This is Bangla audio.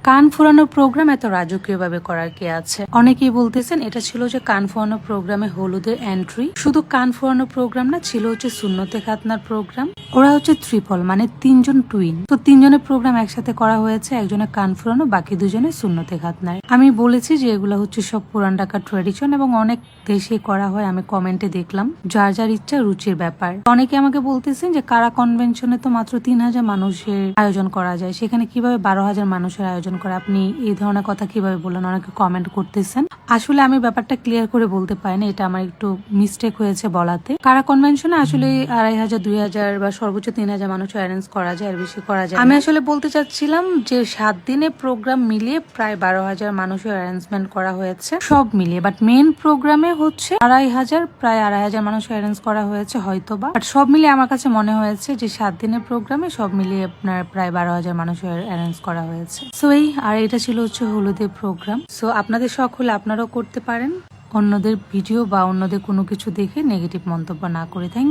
কান ফোরানোর প্রোগ্রাম এত রাজকীয় ভাবে করার কি আছে? অনেকেই বলতেছেন এটা ছিল যে কান ফোরানো প্রোগ্রামে হলুদের এন্ট্রি। শুধু কান ফোরানো প্রোগ্রাম না, ছিল হচ্ছে সুন্নতে খাতনার প্রোগ্রাম। ওরা হচ্ছে ট্রিপল, মানে তিনজন টুইন। তো তিনজনের প্রোগ্রাম একসাথে করা হয়েছে, একজনের কান ফোরানো, বাকি দুজনের সুন্নতে খাতনায়। আমি বলেছি যে এগুলো হচ্ছে সব পুরান ঢাকার ট্রেডিশন এবং অনেক দেশে করা হয়। আমি কমেন্টে দেখলাম যার যার ইচ্ছা রুচির ব্যাপার। অনেকে আমাকে বলতেছেন যে কারা কনভেনশনে তো মাত্র 3000 মানুষের আয়োজন করা যায়, সেখানে কিভাবে 12,000 মানুষের আয়োজন করে? আপনি এই ধরনের কথা কিভাবে বললেন? অনেকে কমেন্ট করতেছেন। আসলে আমি ব্যাপারটা ক্লিয়ার করে বলতে পারিনি, এটা আমার একটু মিস্টেক হয়েছে বলাতে। কারা কনভেনশনে আসলে 2500, 2000 বা সর্বোচ্চ 3000 মানুষ অ্যারেঞ্জ করা যায়, এর বেশি করা যায়। আমি আসলে বলতে চাচ্ছিলাম যে 7 দিনের প্রোগ্রাম মিলিয়ে প্রায় 12,000 মানুষের অ্যারেঞ্জমেন্ট করা হয়েছে সব মিলিয়ে। বাট মেইন প্রোগ্রামে হচ্ছে 2500, প্রায় 2500 মানুষ অ্যারেঞ্জ করা হয়েছে হয়তোবা। বাট সব মিলিয়ে আমার কাছে মনে হয়েছে যে 7 দিনের প্রোগ্রামে সব মিলিয়ে আপনার প্রায় 12,000 মানুষের অ্যারেঞ্জ করা হয়েছে। সো আর এটা ছিল হচ্ছে হলুদের প্রোগ্রাম। সো আপনাদের শখ হলে আপনারাও করতে পারেন। অন্যদের ভিডিও বা অন্যদের কোনো কিছু দেখে নেগেটিভ মন্তব্য না করে। Thank you.